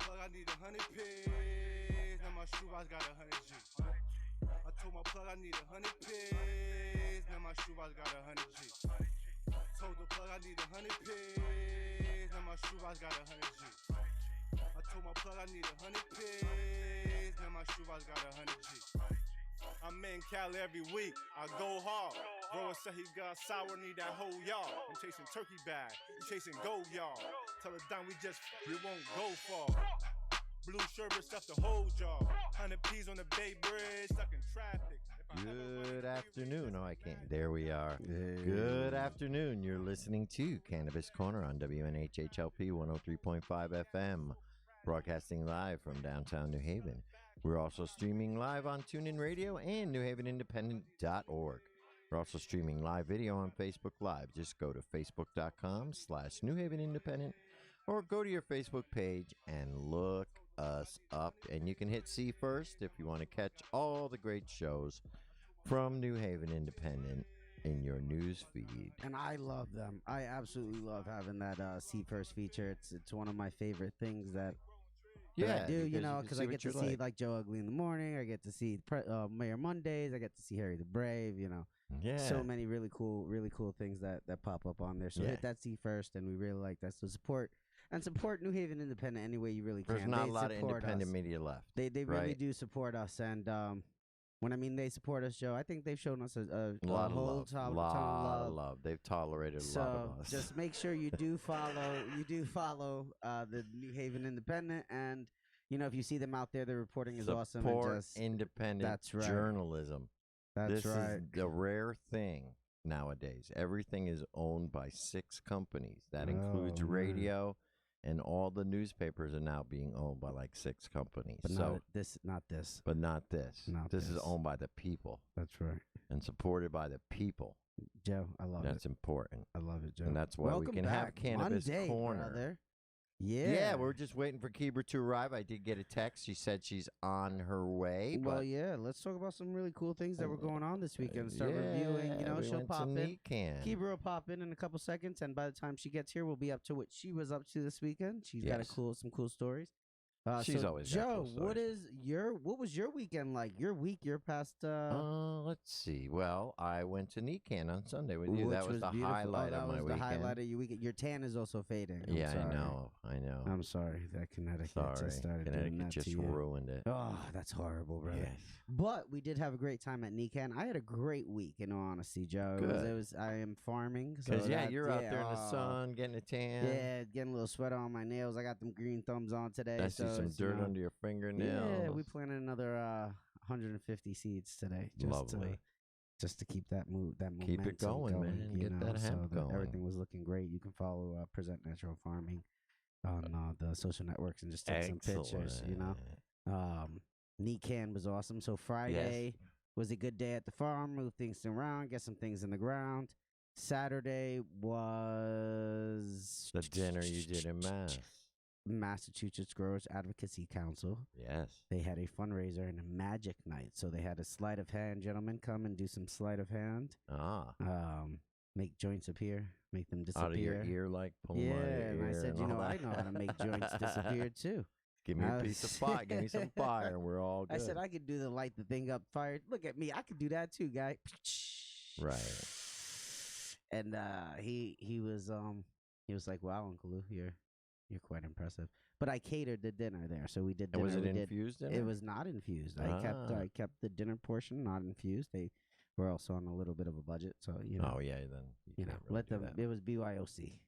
plug I need 100 pigs. Now my shoebox got 100 G. I told my plug I need 100 pigs. Now my shoebox got 100 G. Told the plug I need 100 pigs. Now my shoebox got 100 G. I told my plug I need 100 pigs. Now my shoebox got 100 G. I'm in Cali every week. I go hard. Grower said he got sour, need that whole yard. I'm chasing turkey bag, I'm chasing gold yard. Tell the dime we won't go far. Blue sherbet stuff the whole jar. 100 P's on the Bay Bridge, stuck in traffic. Good afternoon. Oh, I can't. There we are. Hey. Good afternoon. You're listening to Cannabis Corner on WNHHLP 103.5 FM, broadcasting live from downtown New Haven. We're also streaming live on TuneIn Radio and NewHavenIndependent.org. We're also streaming live video on Facebook Live. Just go to facebook.com/New Haven Independent or go to your Facebook page and look us up. And you can hit see first if you want to catch all the great shows from New Haven Independent in your news feed. And I love them. I absolutely love having that see first feature. It's one of my favorite things that I do, you know, because I get to see like Joe Ugly in the morning. I get to see Mayor Mondays. I get to see Harry the Brave, you know. Yeah. So many really cool things that pop up on there. So hit that see first, and we really like that. So support New Haven Independent any way you really can. There's not a lot of independent media left. They really do support us, and when I mean they support us, Joe, I think they've shown us a lot of love. They've tolerated a lot of us. Just make sure you do follow the New Haven Independent, and you know if you see them out there, their reporting is awesome. Support independent journalism. This is the rare thing nowadays. Everything is owned by 6 companies. That includes radio, and all the newspapers are now being owned by like 6 companies. But not this. But not this. This is owned by the people. That's right. And supported by the people. Joe, I love it. That's important. I love it, Joe. And that's why we can have Cannabis Monday, Corner. Brother. Yeah, we're just waiting for Kebra to arrive. I did get a text. She said she's on her way. Well, yeah, let's talk about some really cool things that were going on this weekend. Start reviewing. You know, she'll pop in. Kebra will pop in a couple seconds, and by the time she gets here, we'll be up to what she was up to this weekend. She's got some cool stories. She's always got cool stories. What was your weekend like? Your past. Let's see. Well, I went to NECAN on Sunday with you. That was the highlight of my weekend. The highlight of your weekend. Your tan is also fading. Yeah, I know. I'm sorry that Connecticut just started doing that just to you. ruined it. Oh, that's horrible, brother. Yes. But we did have a great time at NECAN. I had a great week, in all honesty, Joe. Good. I am farming. Because you're out there in the sun getting a tan. Yeah, getting a little sweat on my nails. I got them green thumbs on today. I see some dirt under your fingernails. Yeah, we planted another 150 seeds today. Lovely. Just to keep that momentum keep it going, man. Get that hemp going. Everything was looking great. You can follow Present Natural Farming on the social networks and just take some pictures, you know. NECAN was awesome. So Friday was a good day at the farm. Move things around, get some things in the ground. Saturday was the dinner you did in Mass. Massachusetts Growers Advocacy Council. Yes. They had a fundraiser and a magic night. So they had a sleight of hand gentleman come and do some sleight of hand. Make joints appear, make them disappear. Out of your ear, like pulling out of your ear. And I said, I know how to make joints disappear too. Give me a piece of fire. Give me some fire, and we're all good. I said I could do the light the thing up fire. Look at me, I could do that too, guy. Right. And he was like, "Wow, Uncle Lou, you're quite impressive." But I catered the dinner there, so we did dinner. Was it infused dinner? It was not infused. I kept the dinner portion not infused. They were also on a little bit of a budget, so you know. Oh yeah, then you know, really let them. That. It was BYOC,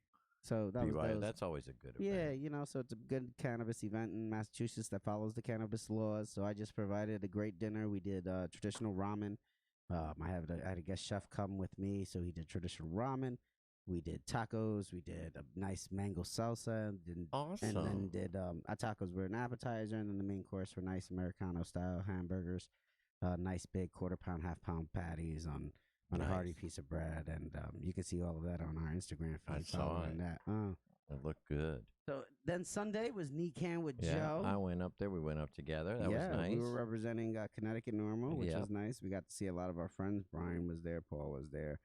so that's always a good event. Yeah, you know, so it's a good cannabis event in Massachusetts that follows the cannabis laws. So I just provided a great dinner. We did traditional ramen. I had a guest chef come with me, so he did traditional ramen. We did tacos. We did a nice mango salsa. Awesome. And then did our tacos were an appetizer, and then the main course were nice Americano style hamburgers, nice big quarter-pound, half-pound patties on a hearty piece of bread, and you can see all of that on our Instagram feed. I saw it. It looked good. So then Sunday was NECAN with Joe. I went up there. We went up together. That was nice. We were representing Connecticut Normal, which was nice. We got to see a lot of our friends. Brian was there. Paul was there.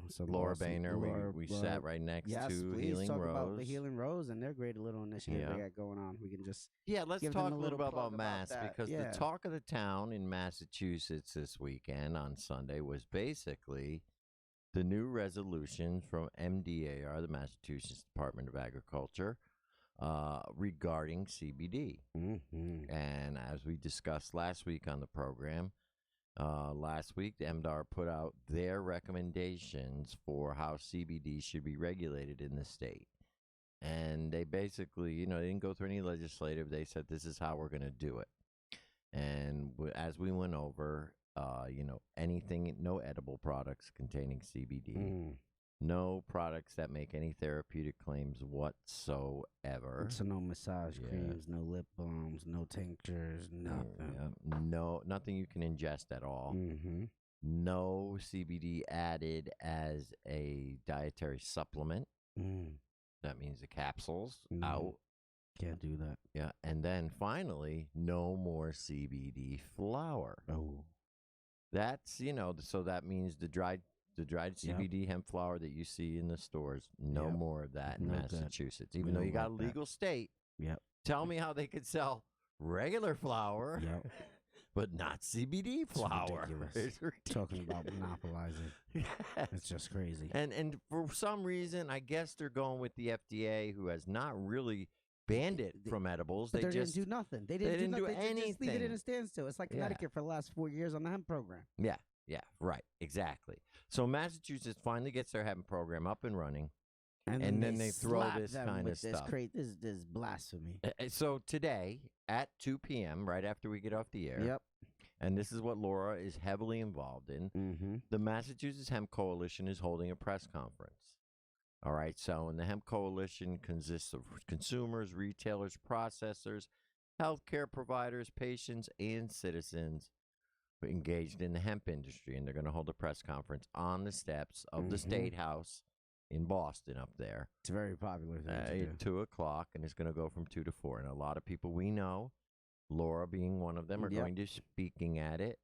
So Laura Boehner, we sat right next to Healing talk Rose. about the Healing Rose and their great little initiative they got going on. We can just let's talk a little bit about Mass, because the talk of the town in Massachusetts this weekend on Sunday was basically the new resolution from MDAR, the Massachusetts Department of Agriculture, regarding CBD. Mm-hmm. And as we discussed last week on the program, last week, the MDAR put out their recommendations for how CBD should be regulated in the state. And they basically, they didn't go through any legislative. They said, this is how we're going to do it. And as we went over, anything, no edible products containing CBD, no products that make any therapeutic claims whatsoever. So no massage creams, no lip balms, no tinctures, nothing. No, nothing you can ingest at all. Mm-hmm. No CBD added as a dietary supplement. That means the capsules out. Can't do that. Yeah, and then finally, no more CBD flour. Oh, that's so that means the dried CBD hemp flour that you see in the stores. No more of that in Massachusetts, even though you got a legal state. Yep. Tell me how they could sell regular flour, but not CBD flour. It's ridiculous. Talking about monopolizing. Yes. It's just crazy. And for some reason, I guess they're going with the FDA, who has not really banned it from edibles. But they just didn't do nothing. They didn't do anything. They just leave it in a standstill. It's like Connecticut for the last 4 years on the hemp program. Yeah, right, exactly. So Massachusetts finally gets their hemp program up and running, and then they throw this kind of stuff. This is blasphemy. So today at 2 p.m., right after we get off the air, and this is what Laura is heavily involved in, the Massachusetts Hemp Coalition is holding a press conference. All right, so and the Hemp Coalition consists of consumers, retailers, processors, healthcare providers, patients, and citizens engaged in the hemp industry, and they're going to hold a press conference on the steps of the State House in Boston up there. It's a very popular thing at 2 o'clock, and it's going to go from 2 to 4. And a lot of people we know, Laura being one of them, are going to be speaking at it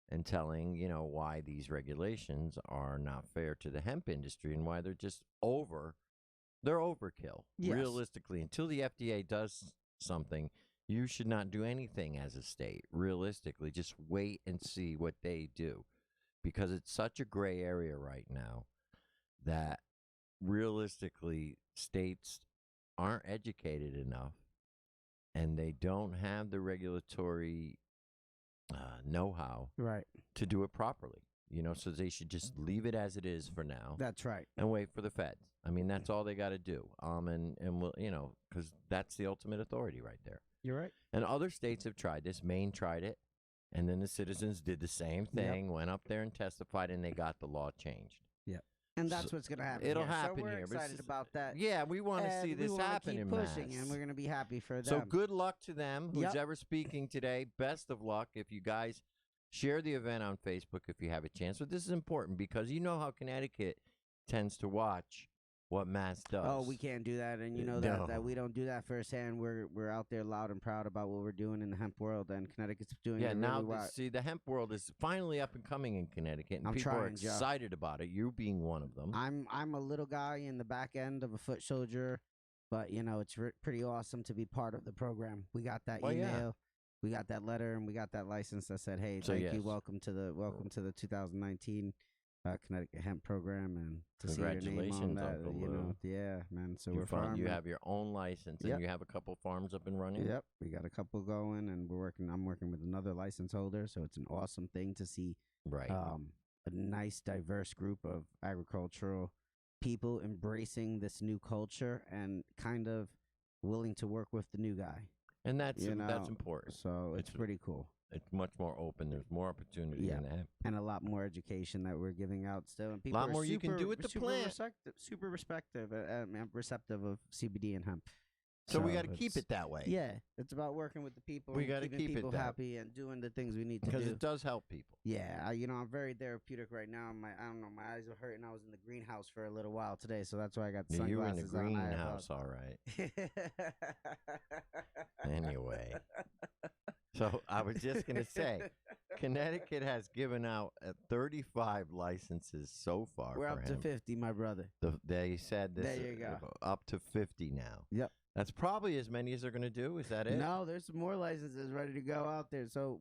and telling, why these regulations are not fair to the hemp industry and why they're just they're overkill. Yes. Realistically, until the FDA does something, you should not do anything as a state. Realistically, just wait and see what they do, because it's such a gray area right now that realistically states aren't educated enough and they don't have the regulatory know-how to do it properly. So they should just leave it as it is for now. That's right. And wait for the feds. I mean, that's all they got to do. And we'll, because that's the ultimate authority right there. You're right. And other states have tried this. Maine tried it, and then the citizens did the same thing, went up there and testified, and they got the law changed. Yeah. And that's what's going to happen. It'll here. happen so we're here. excited about that. Yeah, we want to see this happen in Mass. And we're going to be happy for them. So good luck to them. Who's ever speaking today, best of luck. If you guys share the event on Facebook if you have a chance. But this is important because you know how Connecticut tends to watch what Mass does. Oh, we can't do that, and that we don't do that firsthand. We're out there loud and proud about what we're doing in the hemp world, and Connecticut's doing it really well. See, the hemp world is finally up and coming in Connecticut, and people are excited about it. You being one of them. I'm a little guy in the back end of a foot soldier, but it's pretty awesome to be part of the program. We got that email. We got that letter, and we got that license that said, "Hey, thank you, welcome to the 2019 Connecticut Hemp Program," and to see your name on that, Uncle yeah, man. So we're farming. You have your own license, and you have a couple farms up and running. Yep, we got a couple going, and I'm working with another license holder, so it's an awesome thing to see. Right, a nice, diverse group of agricultural people embracing this new culture and kind of willing to work with the new guy. And that's important. So it's pretty cool. It's much more open. There's more opportunity in that. And a lot more education that we're giving out still. And people a lot more you can do with the plant. Super receptive of CBD and hemp. So we got to keep it that way. Yeah, it's about working with the people. We got to keep people it happy and doing the things we need to do. Because it does help people. Yeah, I'm very therapeutic right now. I don't know, my eyes are hurting. I was in the greenhouse for a little while today, so that's why I got the sunglasses on. You were in the greenhouse, all right. Anyway. So I was just going to say, Connecticut has given out 35 licenses so far. We're for up to hemp. 50, my brother. They said this. There you go. Up to 50 now. Yep. That's probably as many as they're going to do. Is that it? No, there's some more licenses ready to go out there. So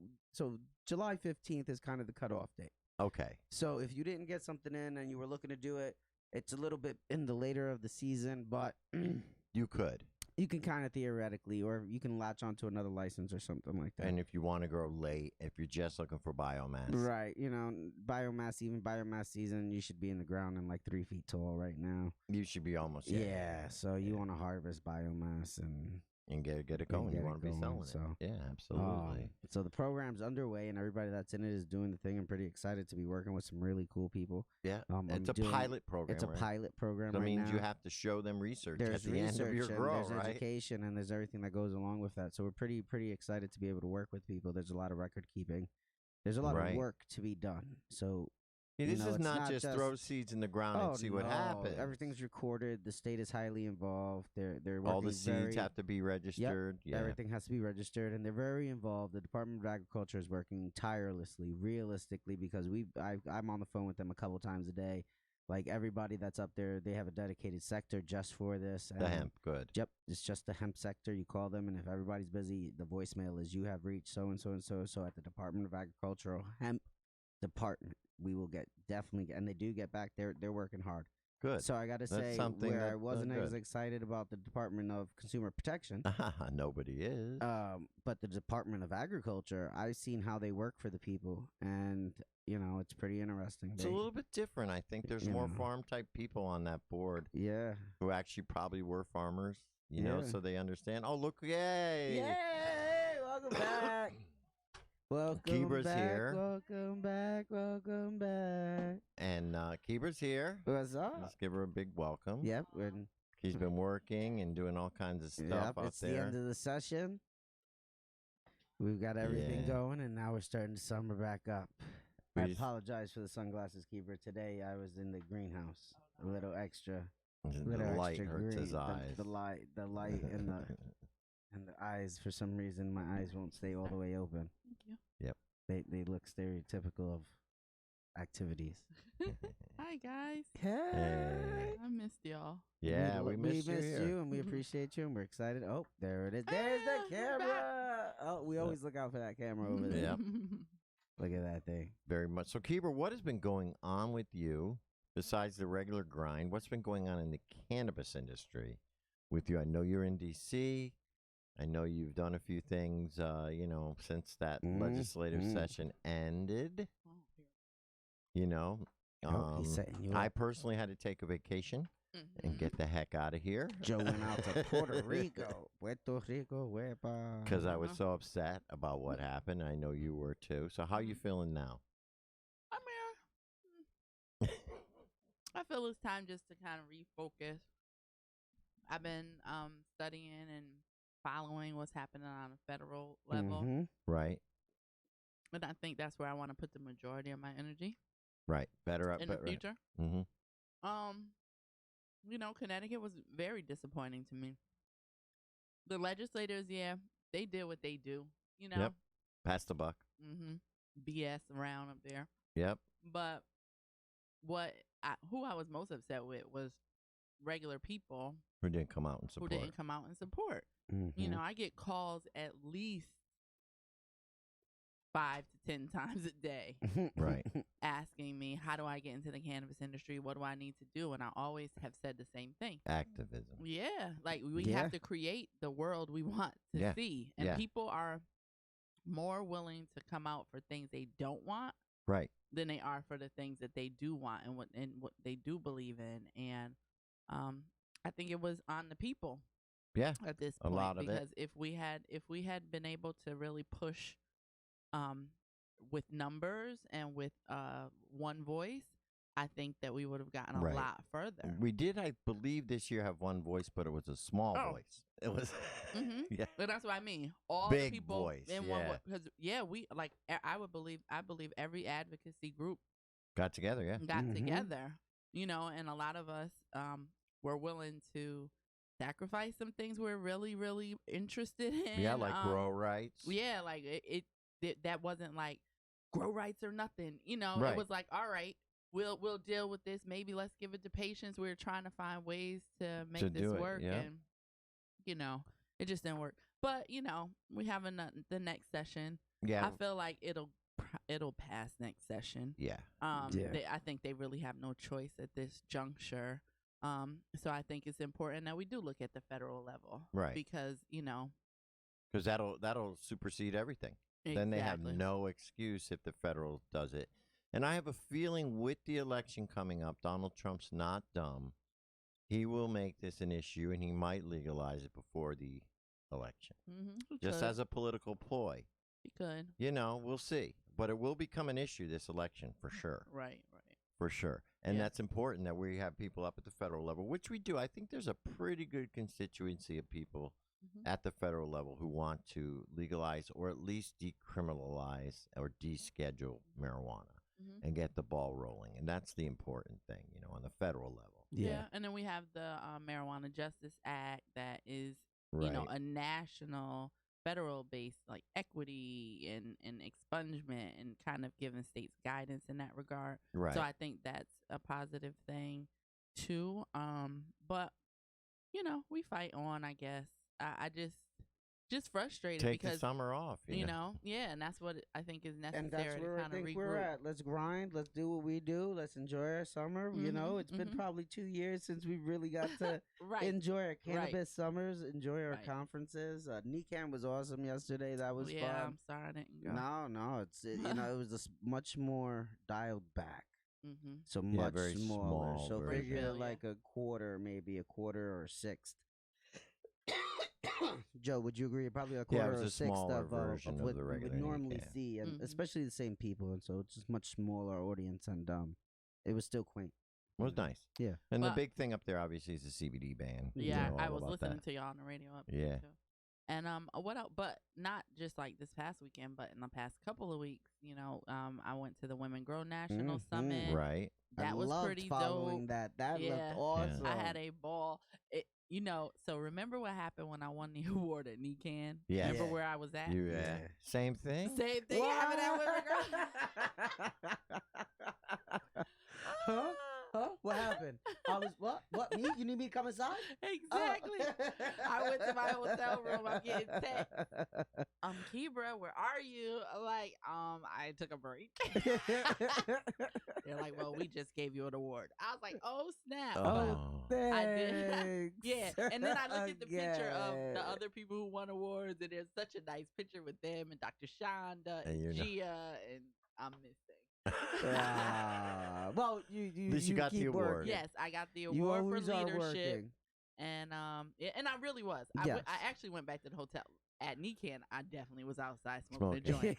July 15th is kind of the cutoff date. Okay. So if you didn't get something in and you were looking to do it, it's a little bit in the later of the season, but You could. you can kind of theoretically, or you can latch onto another license or something like that. And if you want to grow late, if you're just looking for biomass. Right, biomass, even biomass season, you should be in the ground and like 3 feet tall right now. You should be almost. Yeah, so you want to harvest biomass and get it going. You want to be selling it. Yeah, absolutely. So the program's underway, and everybody that's in it is doing the thing. I'm pretty excited to be working with some really cool people. Yeah, it's a pilot program. It's a pilot program. That means now. you have to show them research There's at the end of your grow, there's education, and there's everything that goes along with that. So we're pretty excited to be able to work with people. There's a lot of record keeping. There's a lot of work to be done. So. Yeah, this is not just throw seeds in the ground and see what happens. Everything's recorded. The state is highly involved. They're working all the seeds have to be registered. Yep, everything has to be registered, and they're very involved. The Department of Agriculture is working tirelessly, realistically, because I'm on the phone with them a couple times a day. Like everybody that's up there, they have a dedicated sector just for this. The hemp, good. Yep, it's just the hemp sector. You call them, and if everybody's busy, the voicemail is you have reached so and so and so. So at the Department of Agricultural Hemp Department, we will definitely, and they do get back. They're working hard. Good. So I got to say, where I wasn't as excited about the Department of Consumer Protection. Nobody is. But the Department of Agriculture, I've seen how they work for the people, and it's pretty interesting. It's a little bit different. I think there's more farm type people on that board. Yeah. Who actually probably were farmers. You know, so they understand. Oh, look! Yay! Yay! Welcome back. Welcome Kebra's back, here. Welcome back. Welcome back. And Kebra's here. What's up? Let's give her a big welcome. Yep. He's been working and doing all kinds of stuff out it's there. The end of the session. We've got everything going, and now we're starting to summer back up. I apologize for the sunglasses, Kebra. Today I was in the greenhouse. A little extra. The light hurts his eyes. The light and the eyes, for some reason, my eyes won't stay all the way open. Thank you. Yep. They look stereotypical of activities. Hi, guys. Hey. I missed y'all. Yeah, we missed you, and we appreciate you, and we're excited. Oh, there it is. There's the camera. Oh, we always look out for that camera over there. Yep. Look at that thing. Very much. So, Kebra, what has been going on with you besides the regular grind? What's been going on in the cannabis industry with you? I know you're in D.C., I know you've done a few things, since that legislative session ended. I personally had to take a vacation and get the heck out of here. Joe went out to Puerto Rico. Because I was so upset about what happened. I know you were too. So how you feeling now? I feel it's time just to kind of refocus. I've been studying and following what's happening on a federal level. Right. And I think that's where I want to put the majority of my energy. Right. Better in the future. Connecticut was very disappointing to me. The legislators, they did what they do. Yep. Pass the buck. BS around up there. Yep. But who I was most upset with was regular people who didn't come out and support. I get calls at least 5 to 10 times a day, right, asking me, how do I get into the cannabis industry? What do I need to do? And I always have said the same thing. Activism. Yeah. Like we have to create the world we want to see. And people are more willing to come out for things they don't want, right, than they are for the things that they do want and what they do believe in. And I think it was on the people. Yeah, at this point, a lot of because if we had been able to really push, with numbers and with one voice, I think that we would have gotten a lot further. We did, I believe, this year have one voice, but it was a small voice. It was, But that's what I mean. All big the people voice, in one voice. Because we like, I believe every advocacy group got together. Got together. And a lot of us were willing to sacrifice some things we're really, really interested in. Yeah, like grow rights. Yeah, like that wasn't like grow rights or nothing. You know, Right. it was like, all right, we'll deal with this. Maybe let's give it to patients. We were trying to find ways to make this work, and you know, it just didn't work. But you know, we have the next session. Yeah, I feel like it'll pass next session. Yeah. I think they really have no choice at this juncture. So I think it's important that we do look at the federal level, right? Because you know, because that'll supersede everything. Exactly. Then they have no excuse if the federal does it. And I have a feeling with the election coming up, Donald Trump's not dumb. He will make this an issue, and he might legalize it before the election, just as a political ploy. He could. You know, we'll see. But it will become an issue this election for sure. Right. For sure. And that's important that we have people up at the federal level, which we do. I think there's a pretty good constituency of people at the federal level who want to legalize or at least decriminalize or deschedule marijuana and get the ball rolling. And that's the important thing, you know, on the federal level. Yeah. And then we have the Marijuana Justice Act that is, you know, a national federal-based like equity and expungement and kind of giving states guidance in that regard. Right. So I think that's a positive thing too. But you know, we fight on. I guess I just frustrated because the summer off. You know, and that's what I think is necessary. And that's where I think we're at. Let's grind. Let's do what we do. Let's enjoy our summer. You know, it's been probably 2 years since we really got to enjoy our cannabis summers, enjoy our conferences. NECAN was awesome yesterday. That was fun. I'm sorry I didn't go. No, you know, it was much more dialed back. So much very smaller. small So version. figure like a quarter or a sixth. Joe, would you agree? Probably a quarter or a sixth of what we would normally see, and especially the same people, and so it's just much smaller audience, and it was still quaint. It was nice. Yeah. And the big thing up there, obviously, is the CBD ban. Yeah, you know, I was listening to y'all on the radio up there, too. And what else? But not just like this past weekend, but in the past couple of weeks, you know, I went to the Women Grow National Summit. Right. That was pretty following dope. That looked awesome. I had a ball. You know, so remember what happened when I won the award at NECAN? Yeah. Remember where I was at? Same thing? Same thing happened at Women Grow. Huh? What happened? I was what? Me? You need me to come inside? Exactly. I went to my hotel room. I'm getting text. Kebra, where are you? Like, I took a break. They're like, well, we just gave you an award. I was like, oh snap! Thanks. I did. Yeah, and then I looked at the picture of the other people who won awards, and there's such a nice picture with them and Dr. Shonda and Gia, and I'm missing. Well, you at least you got the award. Working. Yes, I got the award for leadership, working. and I really was. I actually went back to the hotel at NECAN. I definitely was outside smoking a joint.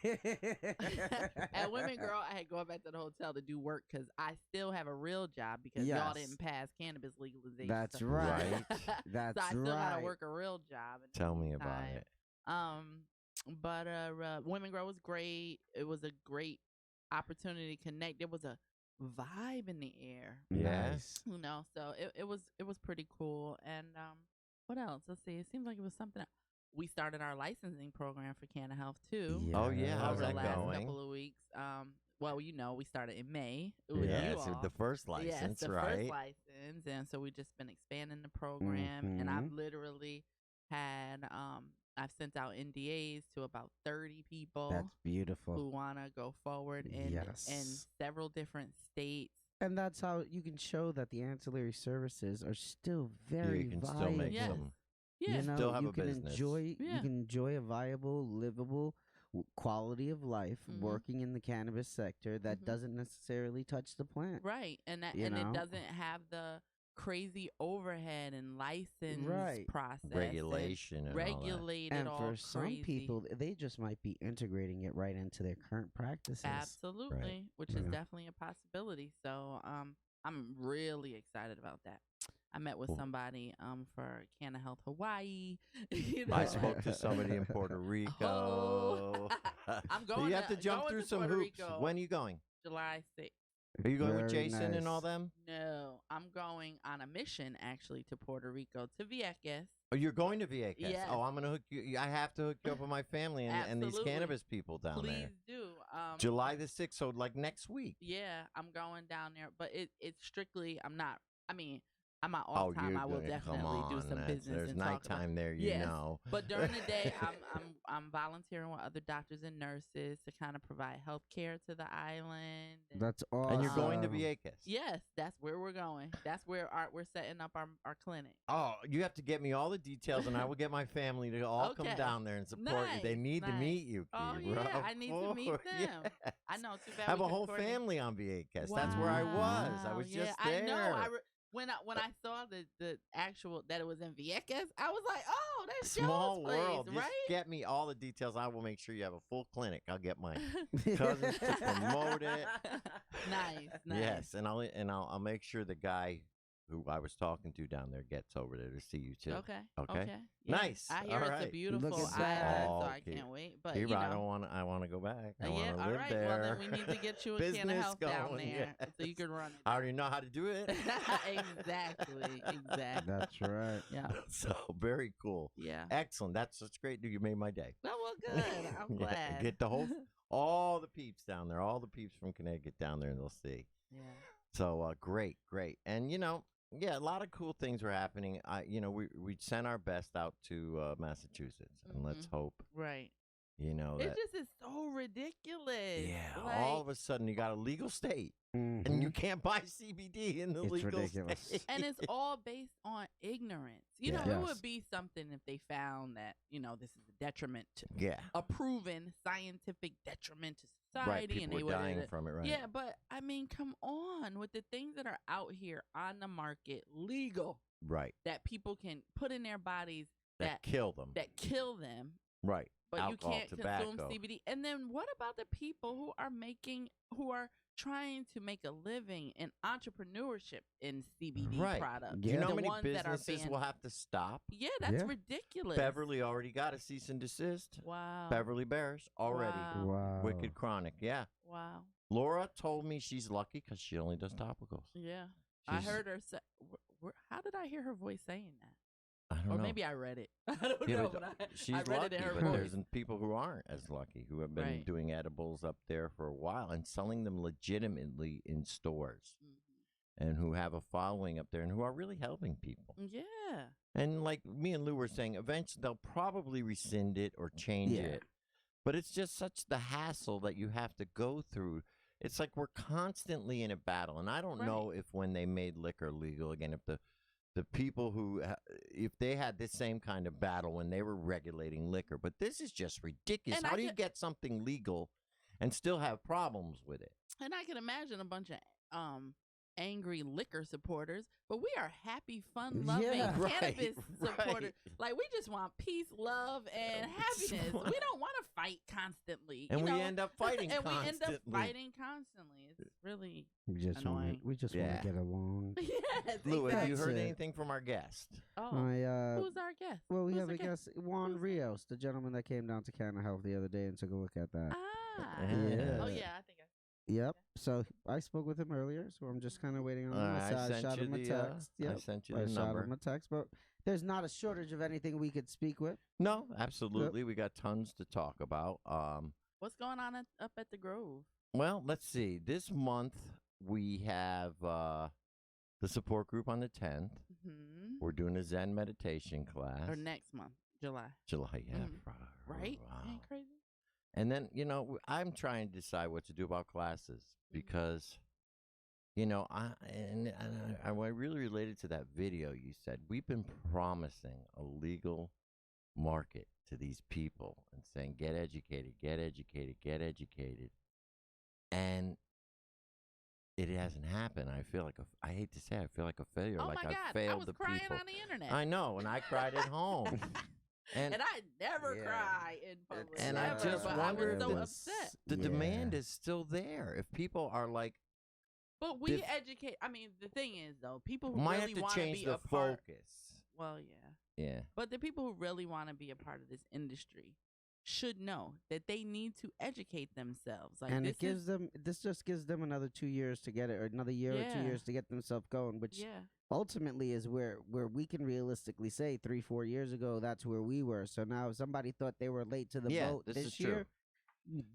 At Women Girl, I had gone back to the hotel to do work because I still have a real job because y'all didn't pass cannabis legalization. That's right. That's so I still got to work a real job. Tell me about it. But Women Grow was great. It was a great opportunity to connect. There was a vibe in the air. Yes. You know, so it was pretty cool. And what else? Let's see. It seems like it was something. We started our licensing program for Canna Health too. Yeah. Oh yeah, how's over the that last going? couple of weeks. Well, you know, we started in May. So the first license, the right? first license, and so we just been expanding the program. And I've literally had I've sent out NDAs to about 30 people. That's beautiful. Who want to go forward in several different states. And that's how you can show that the ancillary services are still very you can viable. still make them. Yeah. You know, still have you a can business. You can enjoy a viable, livable quality of life working in the cannabis sector that doesn't necessarily touch the plant. Right. And it doesn't have the crazy overhead and license process. Regulation and regulated and all for crazy. some people, they just might be integrating it right into their current practices. Absolutely. Which is definitely a possibility. So I'm really excited about that. I met with somebody for Canna Health Hawaii. You know? I spoke to somebody in Puerto Rico. I'm going. You have to jump through some Puerto hoops. Rico, When are you going? July 6th. Are you going with Very Jason and nice. all them? No, I'm going on a mission actually to Puerto Rico to Vieques. Oh, you're going to Vieques? Yes. Oh, I'm going to hook you. I have to hook you up with my family and these Absolutely. cannabis people down there. Please do. July the 6th, so like next week. Yeah, I'm going down there, but it's strictly. I'm not. I mean, I'm not all the time. I will definitely do some business. There's and nighttime there, you know. But during the day, I'm volunteering with other doctors and nurses to kind of provide health care to the island. That's awesome. And you're going to Vieques? Yes, that's where we're going. That's where we're setting up our clinic. Oh, you have to get me all the details, and I will get my family to all come down there and support you. They need to meet you, Oh, Kebra. yeah, I need to meet them. Yes. I know, too bad. I have a whole family on Vieques. Wow. That's where I was. I was just there. I know. When I saw the actual that it was in Vieques, I was like, oh, that's Small Joe's world. place, Just right? get me all the details. I will make sure you have a full clinic. I'll get my cousins to promote it. Nice. Yes, and I'll make sure the guy who I was talking to down there gets over there to see you too. Okay. Yeah. Nice. I hear it's a beautiful Look island, at that. so I can't wait. But Kebra, you know, I want to go back. I yeah, want to all live right. there. Well, then we need to get you a can of Business health down going, there yes. so you can run it. I already know how to do it. Exactly. That's right. Yeah. So very cool. Yeah. Excellent. That's great. You made my day. Well, good. I'm Yeah, glad. get the whole all the peeps down there. All the peeps from Connecticut down there, and they'll see. Yeah. So great. And yeah, a lot of cool things were happening. We sent our best out to Massachusetts, and let's hope. Right. That It just is so ridiculous. yeah, Like, all of a sudden you got a legal state, and you can't buy CBD in the It's legal ridiculous. state. and it's all based on ignorance. You know, it would be something if they found that, this is a detriment to a proven scientific detriment to society. Right, people and they were dying from it, right? Yeah, but I mean, come on, with the things that are out here on the market, legal, Right. that people can put in their bodies That kill them. Right. But Alcohol, you can't tobacco. consume CBD. And then what about the people who are trying to make a living in entrepreneurship in CBD products? Do you know how The many ones that are businesses banned. will have to stop? Yeah, that's ridiculous. Beverly already got a cease and desist. Wow. Beverly Bears already. Wow. Wicked Chronic. Yeah. Wow. Laura told me she's lucky because she only does topicals. Yeah. I heard her say, how did I hear her voice saying that? I don't Or know. maybe I read it. I don't know, but she's I read lucky, it in her but voice. there's people who aren't as lucky who have been doing edibles up there for a while and selling them legitimately in stores, and who have a following up there and who are really helping people. Yeah. And like me and Lou were saying, eventually they'll probably rescind it or change it, but it's just such the hassle that you have to go through. It's like we're constantly in a battle, and I don't know if when they made liquor legal again, if the people who, if they had this same kind of battle when they were regulating liquor. But this is just ridiculous. How do you get something legal and still have problems with it? And I can imagine a bunch of angry liquor supporters, but we are happy, fun-loving cannabis supporters. Like, we just want peace, love, and happiness. We don't want to fight constantly. And we end up fighting constantly. It's really annoying. We just want to get along. Yes, Lou, have you exactly. heard anything from our guest? Oh, who's our guest? Well, we Who's have the a guest, Juan Rios, the gentleman that came down to Canna Health the other day and took a look at that. Yeah. Oh, yeah, I think Yep. So I spoke with him earlier, so I'm just kind of waiting on him. I shot him a text. I sent you the number. I shot him a text, but there's not a shortage of anything we could speak with. No, absolutely. We got tons to talk about. What's going on up at the Grove? Well, let's see. This month we have the support group on the 10th. We're doing a Zen meditation class. Or next month, July. July, yeah. Right? Wow. Ain't crazy? And then, I'm trying to decide what to do about classes because, I really related to that video you said. We've been promising a legal market to these people and saying, get educated, get educated, get educated. And it hasn't happened. I feel like I hate to say it, I feel like a failure. Oh like my God, I failed the crying people. on the internet. I know, and I cried at home. And I never cry in public. And never, I just wonder if I was so upset. the demand is still there. If people are like, but we educate. I mean, the thing is, though, people who might really have want to to change be the a part. focus. Well, yeah. Yeah. But the people who really want to be a part of this industry should know that they need to educate themselves. Like, and this just gives them another 2 years to get it, or another year or 2 years to get themselves going, which ultimately is where we can realistically say 3-4 years ago that's where we were. So now if somebody thought they were late to the boat this year,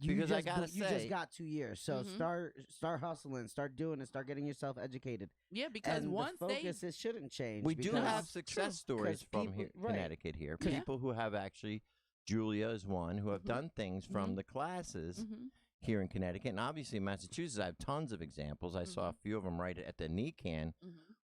you just got 2 years. So start hustling, start doing it, start getting yourself educated. Yeah, because and once the focus it shouldn't change. We do have success stories from here, Connecticut here. People who have actually, Julia is one, who have done things from the classes here in Connecticut. And obviously in Massachusetts, I have tons of examples. I saw a few of them right at the NECAN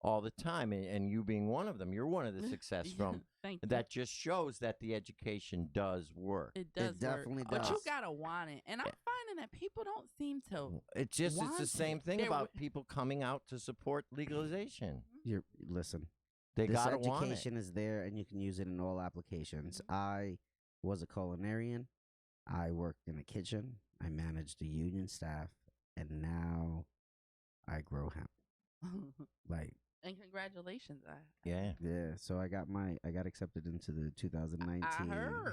all the time. And you being one of them, you're one of the success from that just shows that the education does work. It does. It definitely does. But you got to want it. And I'm finding that people don't seem to. It's the same thing about people coming out to support legalization. Listen, they got to want it. Education is there, and you can use it in all applications. I was a culinarian. I worked in a kitchen. I managed a union staff, and now I grow hemp. And congratulations. Yeah. So I got accepted into the 2019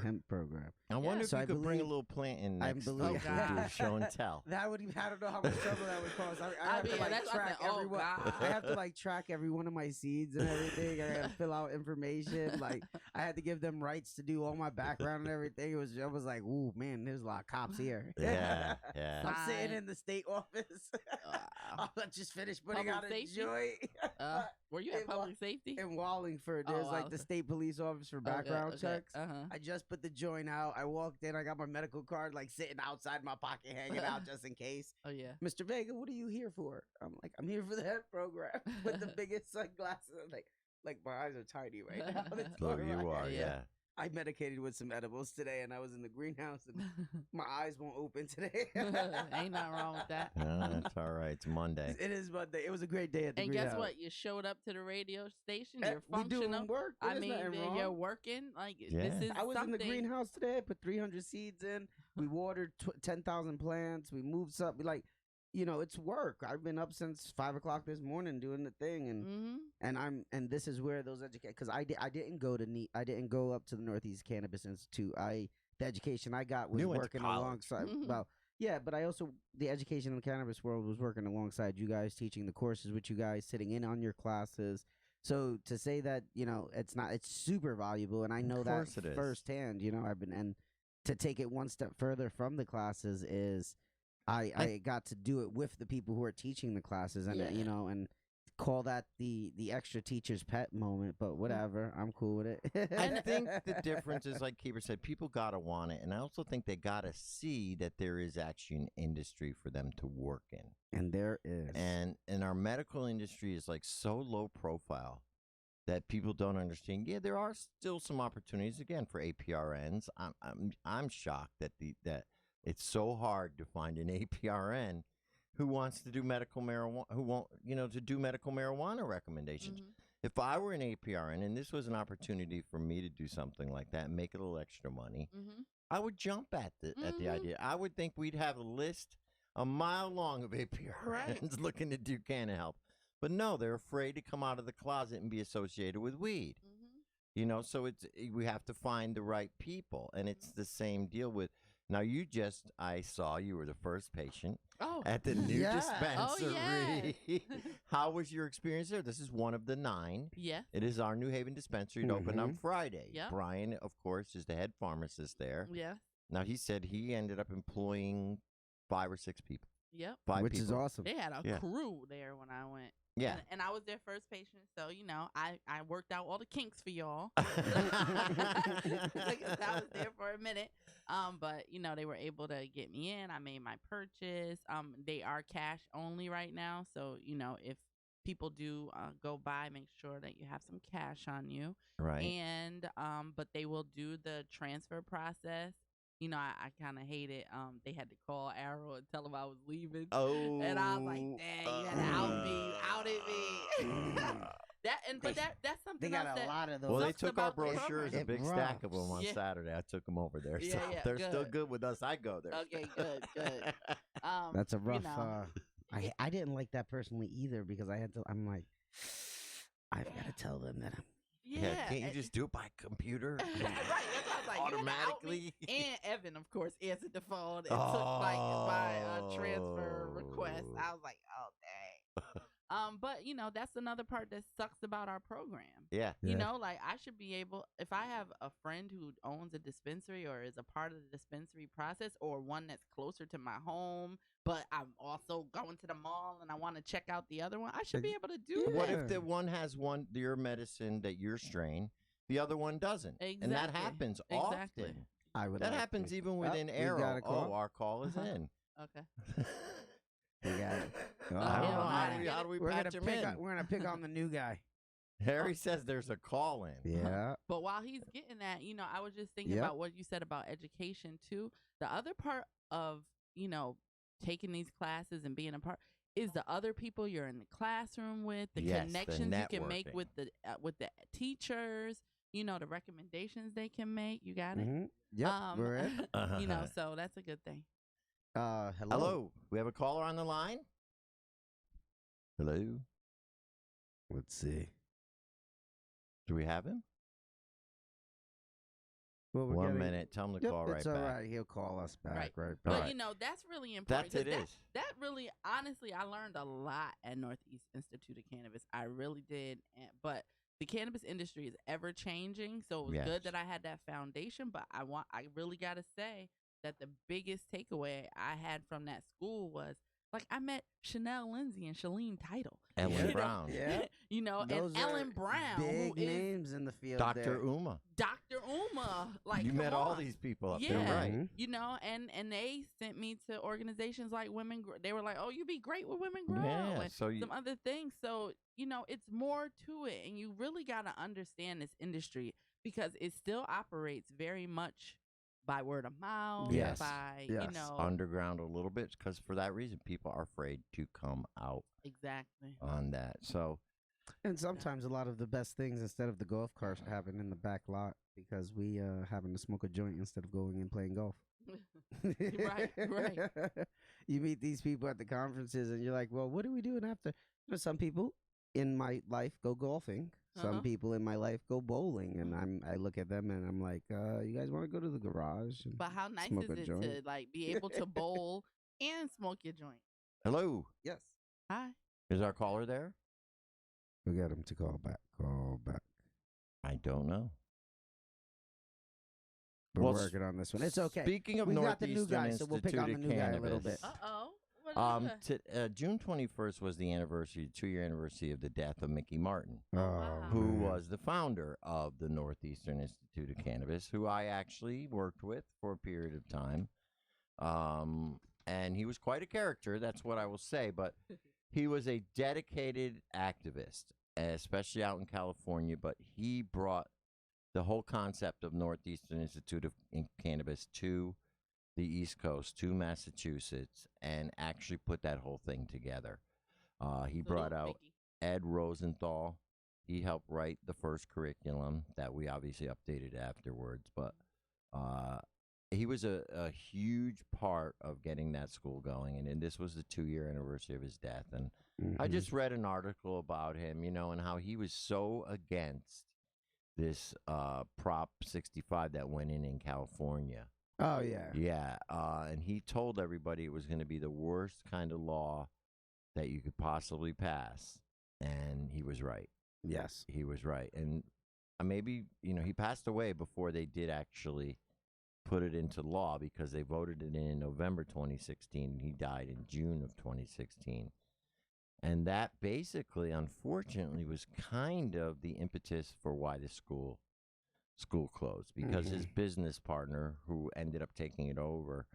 hemp program. I wonder if you could bring a little plant in next week to do show and tell. That would I don't know how much trouble that would cause. I have to track everyone. I have to track every one of my seeds and everything. I got to fill out information. I had to give them rights to do all my background and everything. I was like, ooh man, there's a lot of cops here. Yeah. I'm sitting in the state office. I just finished putting out a joint. Were you at public safety? In Wallingford, there's the state police office for background checks. I just put the joint out. I walked in. I got my medical card sitting outside my pocket, hanging out just in case. Oh yeah, Mr. Vega, what are you here for? I'm like, I'm here for the hemp program with the biggest sunglasses. Like my eyes are tiny right now. So you are, yeah. I medicated with some edibles today, and I was in the greenhouse, and my eyes won't open today. Ain't nothing wrong with that. That's all right. It's Monday. It is Monday. It was a great day at the greenhouse. And guess what? You showed up to the radio station. You're functional. We doing work. You're working. This is I was in the greenhouse today. I put 300 seeds in. We watered 10,000 plants. We moved something it's work. I've been up since 5 o'clock this morning doing the thing, and this is where those because I didn't go to I didn't go up to the Northeast Cannabis Institute. The education I got was working alongside. But I also the education in the cannabis world was working alongside you guys, teaching the courses with you guys, sitting in on your classes. So to say that it's super valuable, and I know that firsthand. And to take it one step further from the classes is. I got to do it with the people who are teaching the classes, and and call that the extra teacher's pet moment. But whatever, I'm cool with it. I think the difference is, like Kebra said, people gotta want it, and I also think they gotta see that there is actually an industry for them to work in, and there is. And our medical industry is so low profile that people don't understand. Yeah, there are still some opportunities again for APRNs. I'm shocked that it's so hard to find an APRN who wants to do medical marijuana, who won't, to do medical marijuana recommendations. If I were an APRN and this was an opportunity for me to do something like that and make a little extra money, I would jump at the idea. I would think we'd have a list a mile long of APRNs looking to do canna help. But no, they're afraid to come out of the closet and be associated with weed. So we have to find the right people. And it's the same deal with. Now, I saw you were the first patient at the new dispensary. How was your experience there? This is one of the 9. Yeah. It is our New Haven dispensary. It opened on Friday. Yeah. Brian, of course, is the head pharmacist there. Yeah. Now, he said he ended up employing 5 or 6 people. Yep. 5 Which people. is awesome. They had a crew there when I went. Yeah. And I was their first patient, so, I worked out all the kinks for y'all. I was there for a minute. But, they were able to get me in. I made my purchase. They are cash only right now. So, if people do go by, make sure that you have some cash on you. Right. And, but they will do the transfer process. I kind of hate it. They had to call Arrow and tell them I was leaving. Oh. And I was like, dang, you had to outed me. That's something they got else a lot of those. Well, they took our brochures, a big stack of them on Saturday. I took them over there. So they're still good with us. I go there. Okay, good. That's a rough. I didn't like that personally either because I'm like, I've got to tell them that can't you just do it by computer? Right. That's what was like, automatically. And Evan, of course, answered the phone and took like my transfer request. I was like, oh dang. But that's another part that sucks about our program. Yeah. Like I should be able, if I have a friend who owns a dispensary or is a part of the dispensary process, or one that's closer to my home, but I'm also going to the mall and I want to check out the other one, I should be able to do that. What if the one has your medicine that your strain, the other one doesn't? Exactly. And that happens often. That happens even within Arrow. Our call is in. Okay. We got it. I don't know how do we patch him in? We're gonna pick on the new guy. Harry says there's a call in. Yeah. But while he's getting that, I was just thinking about what you said about education too. The other part of taking these classes and being a part is the other people you're in the classroom with, the connections you can make with the teachers, the recommendations they can make. You got it? Mm-hmm. Yep. We're in. So that's a good thing. Hello. We have a caller on the line. Hello. Let's see. Do we have him? Well, 1 minute. Tell him to call right back. It's all right. He'll call us back. Right. But that's really important. That's it. That really, honestly, I learned a lot at Northeast Institute of Cannabis. I really did. But the cannabis industry is ever changing, so it was good that I had that foundation. But I really got to say that the biggest takeaway I had from that school was, like, I met Chanel Lindsay and Shalene Title. Ellen Brown. Those and Ellen Brown. Big names in the field. Dr. Uma. Dr. Uma. Like, you met all these people up there, right? And they sent me to organizations like Women. They were like, oh, you'd be great with Women Grow. Yeah, and some other things. So, it's more to it. And you really got to understand this industry because it still operates very much by word of mouth, by, underground a little bit, because for that reason, people are afraid to come out on that. So, and sometimes a lot of the best things instead of the golf carts happen in the back lot because we happen to smoke a joint instead of going and playing golf. Right. You meet these people at the conferences and you're like, well, what are we doing after? Some people in my life go golfing. Some people in my life go bowling, and I look at them and I'm like, you guys want to go to the garage? But how nice is it to like be able to bowl and smoke your joint? Hello. Yes. Hi. Is our caller there? We got him to call back. I don't know. We're working on this one. It's okay. Speaking of Northeastern Institute of Cannabis, a little bit. June 21st was the anniversary, 2-year anniversary of the death of Mickey Martin, who was the founder of the Northeastern Institute of Cannabis, who I actually worked with for a period of time. And he was quite a character, that's what I will say, but he was a dedicated activist, especially out in California, but he brought the whole concept of Northeastern Institute of Cannabis to the East Coast, to Massachusetts, and actually put that whole thing together. He brought out Ed Rosenthal. He helped write the first curriculum that we obviously updated afterwards, but he was a huge part of getting that school going, and this was the 2-year anniversary of his death. And I just read an article about him, and how he was so against this Prop 65 that went in California. Oh, yeah. Yeah, and he told everybody it was going to be the worst kind of law that you could possibly pass, and he was right. Yes. He was right. And maybe, he passed away before they did actually put it into law because they voted it in November 2016, and he died in June of 2016. And that basically, unfortunately, was kind of the impetus for why the school closed, because his business partner, who ended up taking it over,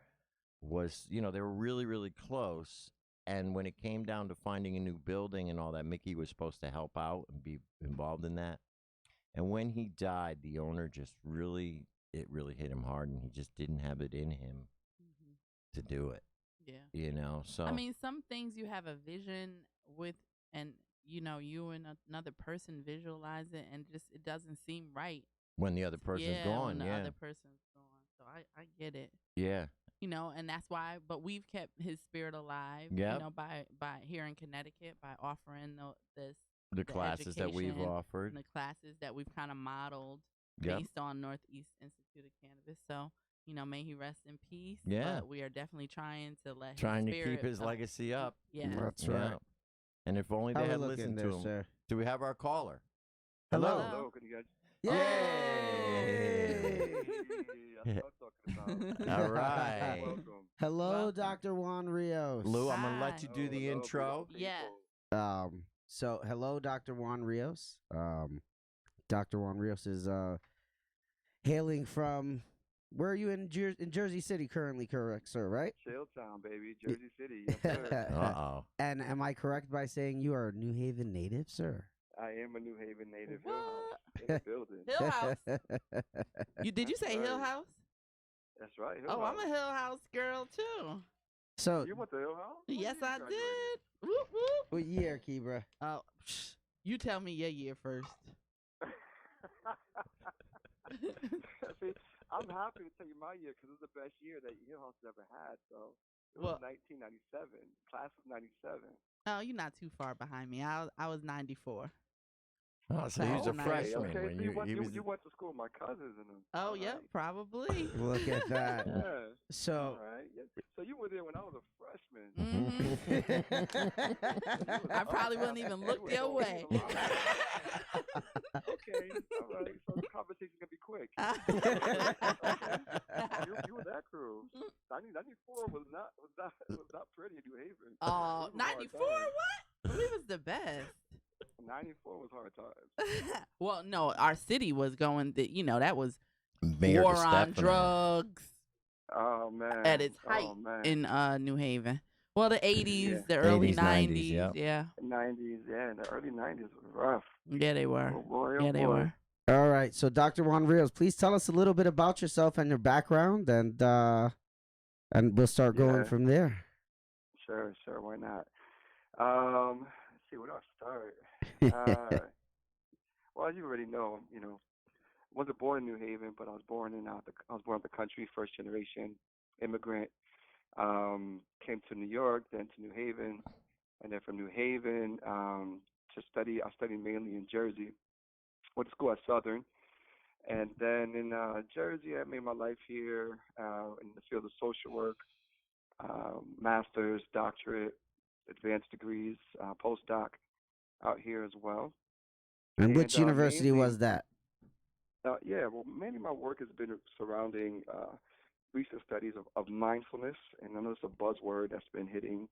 was, they were really, really close. And when it came down to finding a new building and all that, Mickey was supposed to help out and be involved in that. And when he died, the owner just really hit him hard, and he just didn't have it in him to do it. Yeah. So. I mean, some things you have a vision with, and, you and another person visualize it, and just it doesn't seem right. When the other person's gone, when the other person's gone. So I get it. Yeah. And that's why, but we've kept his spirit alive, by here in Connecticut, by offering the classes that we've offered. And the classes that we've kind of modeled, based on Northeast Institute of Cannabis. So, may he rest in peace. Yeah. But we are definitely trying to let trying his to spirit keep his legacy up. Yeah. That's right. And if only How they we had looking listened there, to him. sir? Do we have our caller? Hello. Hello, can you guys? Yay! That's what I'm talking about. All right. Welcome. Hello, Welcome. Dr. Juan Rios. Lou, I'm going to let Hi. you do the Hello, intro. beautiful Yeah. people. So hello, Dr. Juan Rios. Dr. Juan Rios is hailing from, where are you in Jersey City currently, correct, sir, right? Shelltown, baby. Jersey City. Yes, sir. Uh-oh. And am I correct by saying you are a New Haven native, sir? I am a New Haven native. What? In the building. Hill House. Did you say Right. Hill House? That's right. Hill Oh, House. I'm a Hill House girl too. So, You went to Hill House? When Yes, you I graduated? did. Whoop, whoop. what year, Kebra? Oh, you tell me your year first. See, I'm happy to tell you my year because it was the best year that Hill House has ever had. So it Well- was 1997. Class of 97. Oh, you're not too far behind me. I was 94. Oh, so he was a Okay, freshman Okay, when so you, went, he you, was. you went to school with my cousins and them. Oh, All yeah, right. probably. Look at that. Yeah. So, All right. Yeah. So you were there when I was a freshman. Mhm. I probably wouldn't even look your way. Okay. All right. So the conversation's gonna be quick. You were that crew. 94 was not pretty in New Haven. Oh, It was a hard 94? time. What? We was the best. 94 was hard times. Well, no, our city was going, that was Mayor war on DeStefano. drugs Oh man. at its height Oh man. in New Haven. Well, the 80s, Yeah. the early 80s, 90s. 90s, Yeah. 90s, yeah, the early 90s was rough. Yeah, they were. Oh boy, oh Yeah, they boy. were. all right. So, Dr. Juan Rios, please tell us a little bit about yourself and your background, and we'll start going Yeah. from there. Sure, why not? Let's see, where do I start? Well, as you already know, wasn't born in New Haven, but I was born in the country, first generation immigrant. Came to New York, then to New Haven, and then from New Haven to study. I studied mainly in Jersey. Went to school at Southern, and then in Jersey, I made my life here in the field of social work, master's, doctorate, advanced degrees, postdoc out here as well. And which And, university mainly- was that? Well, mainly my work has been surrounding recent studies of mindfulness, and I know it's a buzzword that's been hitting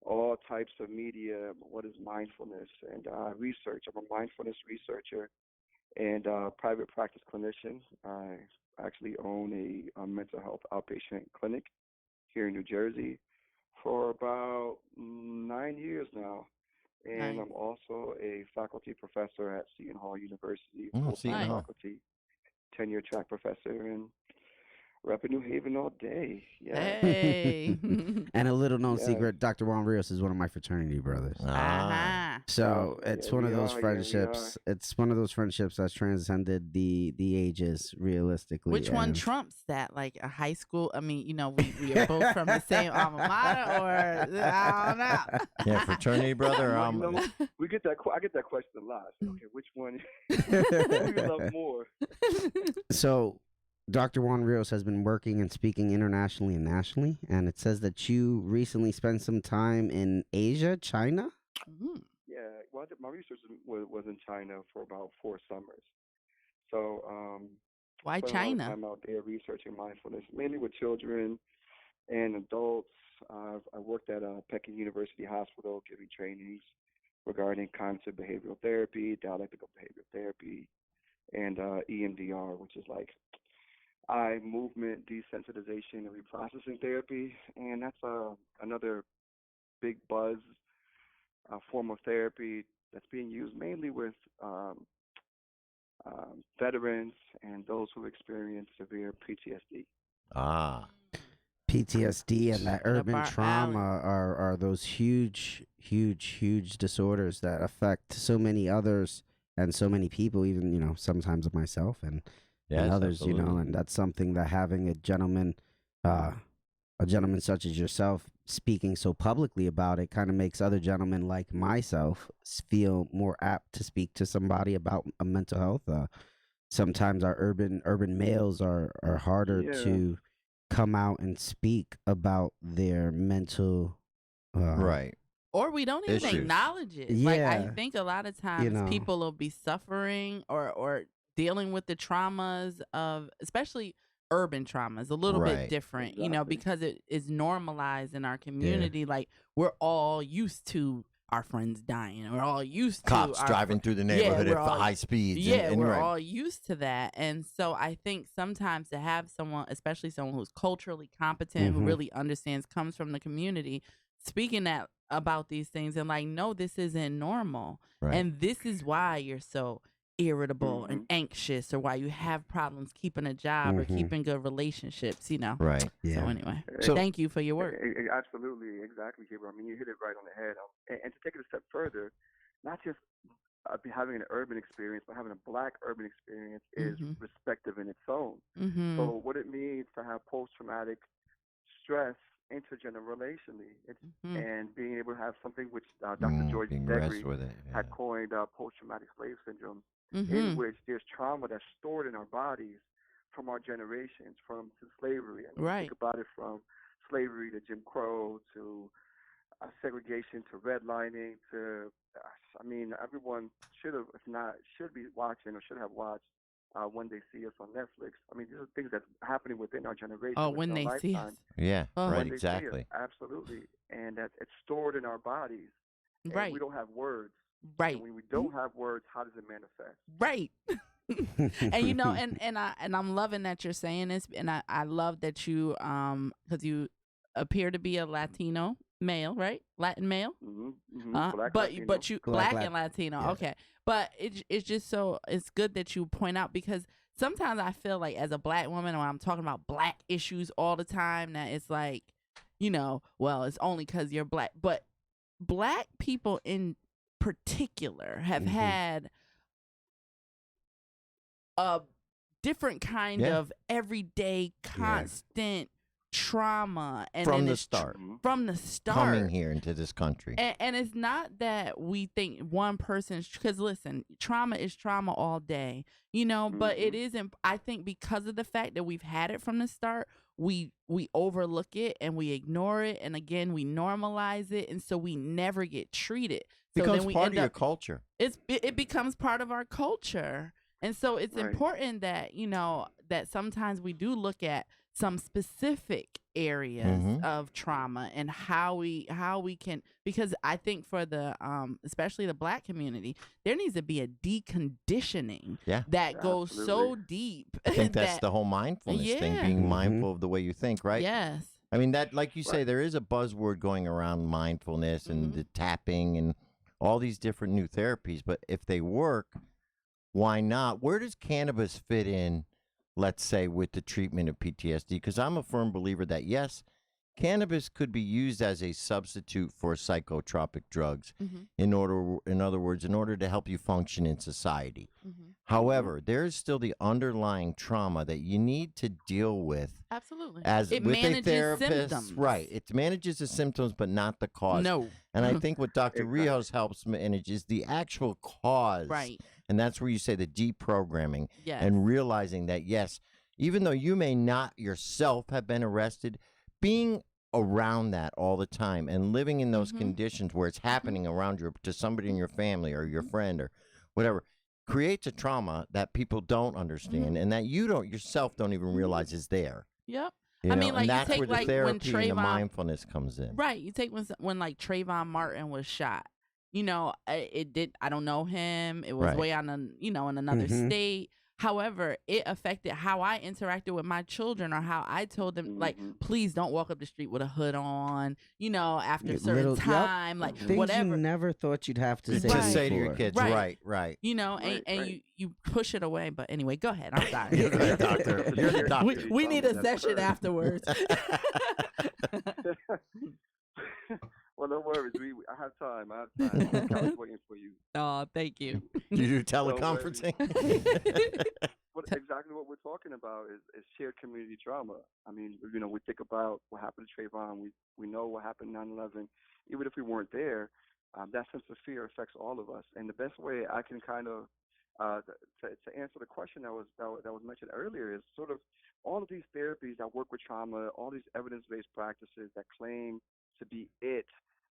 all types of media. What is mindfulness? And research. I'm a mindfulness researcher and private practice clinician. I actually own a mental health outpatient clinic here in New Jersey for about 9 years now. And Nice. I'm also a faculty professor at Seton Hall University, Oh, full-time Seton Hall. faculty, tenure track professor, and rep in New Haven all day. Yeah. Hey. And a little known Yeah. secret, Dr. Juan Rios is one of my fraternity brothers. Uh-huh. So Yeah, it's one of we those are, yeah, we friendships. It's one of those friendships that's transcended the ages realistically. Which one and- trumps that? Like a high school? I mean, we are both from the same alma mater, or I don't know. Yeah, fraternity brother. Well, we get that. I get that question a lot. I say, okay, which one do you love more? So, Dr. Juan Rios has been working and speaking internationally and nationally, and it says that you recently spent some time in Asia, China. Mhm. Yeah, well, my research was in China for about 4 summers. So, Why spent a lot of China? time out there researching mindfulness, mainly with children and adults. I worked at Peking University Hospital giving trainings regarding cognitive behavioral therapy, dialectical behavioral therapy, and EMDR, which is like eye movement desensitization and reprocessing therapy. And that's another big buzz form of therapy that's being used mainly with veterans and those who experience severe PTSD. PTSD and that Right up urban our trauma are those huge disorders that affect so many others and so many people, even sometimes myself and others, absolutely. and that's something that having a gentleman such as yourself speaking so publicly about it kind of makes other gentlemen like myself feel more apt to speak to somebody about mental health. sometimes our urban males are harder to come out and speak about their mental right. Or we don't even acknowledge it. Yeah. Like, I think a lot of times people will be suffering or dealing with the traumas of, especially urban traumas, a little bit different, because it is normalized in our community. Like, we're all used to our friends dying. We're all used to cops driving through the neighborhood at high speeds. Yeah, we're all used to that. And so I think sometimes to have someone, especially someone who's culturally competent, who really understands, comes from the community, speaking about these things and like, no, this isn't normal. Right. And this is why you're so irritable and anxious, or why you have problems keeping a job or keeping good relationships, Right. Yeah. So anyway, thank you for your work. Absolutely. Exactly, Kebra. I mean, you hit it right on the head. And to take it a step further, not just having an urban experience, but having a Black urban experience is respective in its own. So what it means to have post-traumatic stress intergenerationally, and being able to have something which Dr. George Degre had coined post-traumatic slave syndrome, in which there's trauma that's stored in our bodies from our generations, from slavery. And think about it, from slavery to Jim Crow to segregation to redlining to, I mean, everyone should have, if not, should be watching or should have watched When They See Us on Netflix. I mean, these are things that's happening within our generation. Oh, When They See Us. Yeah, right, exactly. Absolutely. And that it's stored in our bodies. And we don't have words. Right. And when we don't have words, how does it manifest? Right. And I'm loving that you're saying this, and I love that you because you appear to be a Latino male, right? Latin male. Black, but Latino. but you Black and Latino. Okay. But it's just so it's good that you point out, because sometimes I feel like as a Black woman, when I'm talking about Black issues all the time, that it's like, well, it's only because you're Black. But Black people in particular have had a different kind of everyday constant trauma, and from the start coming here into this country, and it's not that we think one person's, because listen, trauma is trauma all day, but it isn't. I think because of the fact that we've had it from the start, we overlook it and we ignore it, and again we normalize it, and so we never get treated. So becomes then we part of your culture. It becomes part of our culture. And so it's important that, that sometimes we do look at some specific areas of trauma and how we can, because I think for the especially the Black community, there needs to be a deconditioning that goes so deep. I think that's the whole mindfulness thing, being mindful of the way you think, right? Yes. I mean, that, like you say, there is a buzzword going around, mindfulness and the tapping and all these different new therapies, but if they work, why not? Where does cannabis fit in, let's say, with the treatment of PTSD? Because I'm a firm believer that, yes, cannabis could be used as a substitute for psychotropic drugs in other words, in order to help you function in society. However, there is still the underlying trauma that you need to deal with. Absolutely. As it with manages a therapist, symptoms. right? It manages the symptoms, but not the cause. No. And I think what Dr. Rios helps manage is the actual cause. Right. And that's where you say the deprogramming and realizing that, yes, even though you may not yourself have been arrested, being around that all the time and living in those conditions where it's happening around you to somebody in your family or your friend or whatever creates a trauma that people don't understand and that you yourself don't even realize is there. Yep. I mean, like, and that's you take, where the like, therapy when and the mindfulness comes in. Right. You take when like Trayvon Martin was shot. It did. I don't know him. It was way on in another state. However, it affected how I interacted with my children, or how I told them, like, please don't walk up the street with a hood on, after a certain time, like things whatever. You never thought you'd have to say to say to your kids, right. You push it away. But anyway, go ahead. I'm sorry. You're the doctor. You're the doctor. We need a session afterwards. Well, no worries. I have time. I was waiting for you. Oh, thank you. You do teleconferencing? But exactly what we're talking about is shared community trauma. I mean, we think about what happened to Trayvon. We know what happened 9/11. Even if we weren't there, that sense of fear affects all of us. And the best way I can kind of to answer the question that was mentioned earlier, is sort of all of these therapies that work with trauma, all these evidence-based practices that claim to be it.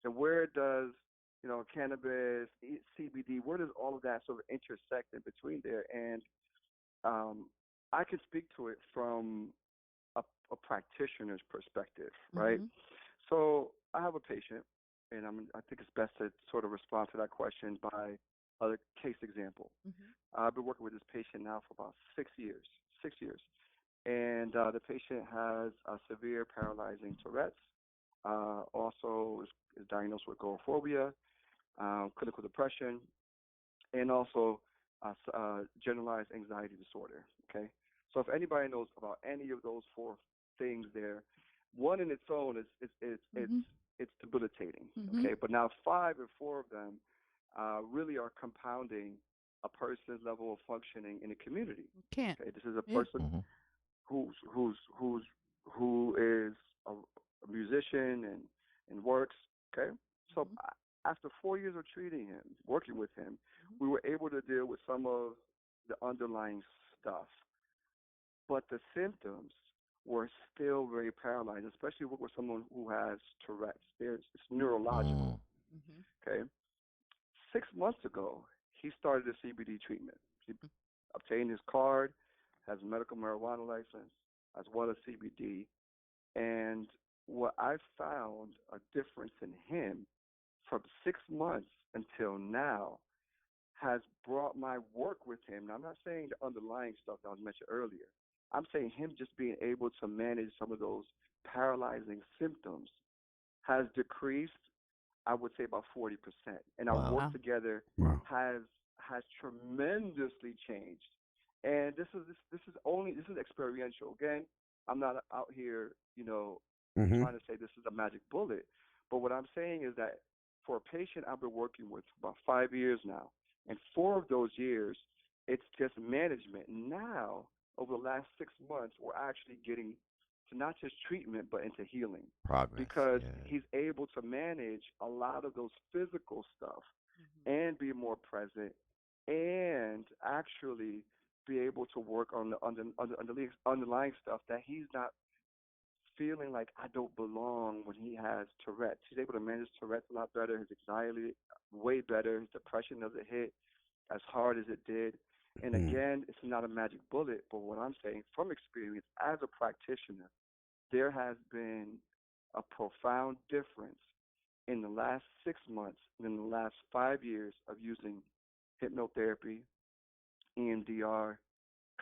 So where does cannabis, CBD, where does all of that sort of intersect in between there? And I can speak to it from a practitioner's perspective, right? Mm-hmm. So I have a patient, and I think it's best to sort of respond to that question by a case example. Mm-hmm. I've been working with this patient now for about 6 years. 6 years. And the patient has a severe paralyzing Tourette's. Also is diagnosed with agoraphobia, clinical depression, and also generalized anxiety disorder. Okay, so if anybody knows about any of those four things, there, one in its own is it's debilitating. Mm-hmm. Okay, but now 5 or 4 of them really are compounding a person's level of functioning in the community. Can't. Okay, this is a person who is a musician and works. Okay, so after 4 years of treating him, working with him, we were able to deal with some of the underlying stuff, but the symptoms were still very paralyzed, especially with someone who has Tourette's. It's neurological. Okay, 6 months ago, he started a CBD treatment. He obtained his card, has a medical marijuana license, as well as CBD. And what I found a difference in him from 6 months until now has brought my work with him. Now, I'm not saying the underlying stuff that was mentioned earlier. I'm saying him just being able to manage some of those paralyzing symptoms has decreased, I would say, about 40%. And our work together has tremendously changed. And this is experiential. Again, I'm not out here, trying to say this is a magic bullet. But what I'm saying is that for a patient I've been working with for about 5 years now, and 4 of those years, it's just management. Now, over the last 6 months, we're actually getting to not just treatment, but into healing. Progress. Because he's able to manage a lot of those physical stuff and be more present and actually be able to work on the underlying stuff that he's not feeling like I don't belong when he has Tourette's. He's able to manage Tourette's a lot better. His anxiety way better. His depression doesn't hit as hard as it did. And again, it's not a magic bullet, but what I'm saying from experience as a practitioner, there has been a profound difference in the last 6 months and in the last 5 years of using hypnotherapy, EMDR,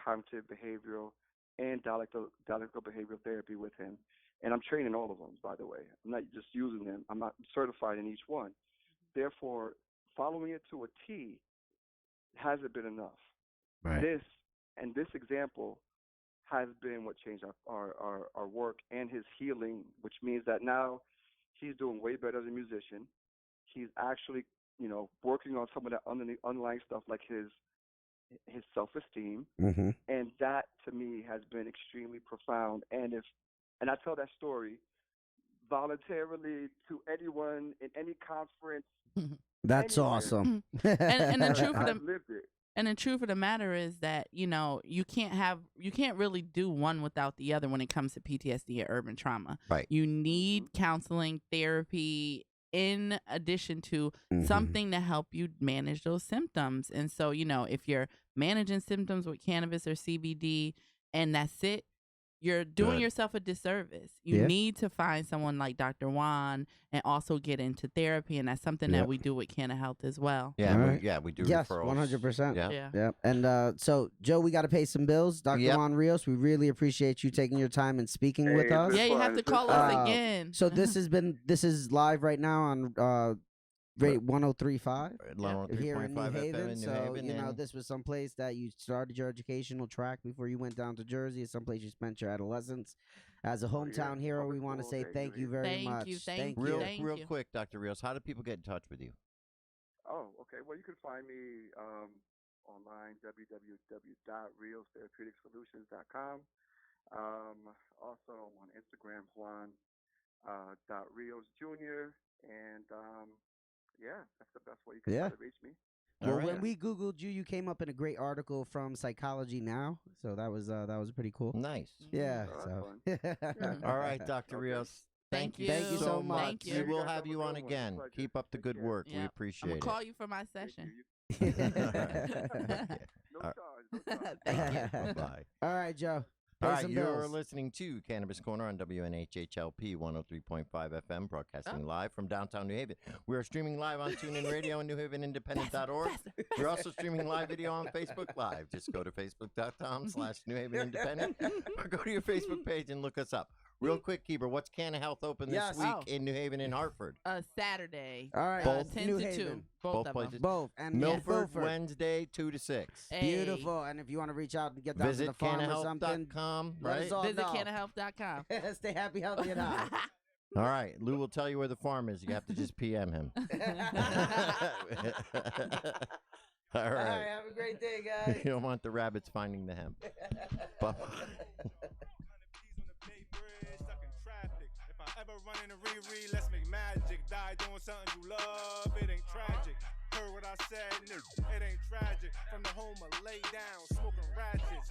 cognitive behavioral, and dialectical behavioral therapy with him. And I'm training all of them, by the way. I'm not just using them. I'm not certified in each one. Therefore, following it to a T hasn't been enough. Right. This example has been what changed our work and his healing, which means that now he's doing way better as a musician. He's actually, working on some of that underlying stuff like his self-esteem, and that to me has been extremely profound. And I tell that story voluntarily to anyone in any conference. That's anywhere. awesome. And the truth of I've lived it. And the truth of the matter is that, you can't really do one without the other when it comes to PTSD and urban trauma. Right. You need counseling, therapy, in addition to something to help you manage those symptoms. And so, if you're managing symptoms with cannabis or CBD and that's it, you're doing yourself a disservice. You need to find someone like Dr. Juan and also get into therapy. And that's something that we do with Canna Health as well. Yeah, we do yes, referrals. 100%. Yeah. And so, Joe, we got to pay some bills. Dr. Juan Rios, we really appreciate you taking your time and speaking with us. Yeah, you have to call us again. So this is live right now on rate 103.5 here in New Haven. So, this was someplace that you started your educational track before you went down to Jersey. It's someplace you spent your adolescence. As a hometown hero, we want to say thank you very much. Thank you. Real quick, Dr. Rios, how do people get in touch with you? Oh, okay. Well, you can find me online, www.riostherapeuticssolutions.com. Also on Instagram, Juan.Rios Jr. And that's the best way you can try to reach me. Well, when we Googled you, you came up in a great article from Psychology Now. So that was pretty cool. Nice. Yeah. All right, Dr. Rios. Thank you so much. Thank you. We will have you on again. Keep up the good work. We appreciate it. I'm going to call you for my session. No charge. Thank you. Bye-bye. All right, Joe. All right, you're listening to Cannabis Corner on WNHHLP 103.5 FM, broadcasting live from downtown New Haven. We are streaming live on TuneIn Radio and NewHavenIndependent.org. We're also streaming live video on Facebook Live. Just go to facebook.com/NewHavenIndependent or go to your Facebook page and look us up. Real quick, Kebra, what's Canna Health open this week in New Haven and Hartford? Saturday. All right. Both 10 New to Haven. 2. Both of places. them. Both. And Milford, Wednesday, 2 to 6. Hey. Beautiful. And if you want to reach out and get down to the farm or something, right? Visit CannaHealth.com. Stay happy, healthy, and high. All right. Lou will tell you where the farm is. You have to just PM him. All right. Have a great day, guys. You don't want the rabbits finding the hemp. Bye-bye. Ever running a Riri, let's make magic. Die doing something you love, it ain't tragic. Heard what I said, nigga, it ain't tragic. From the home of lay down, smoking ratchets.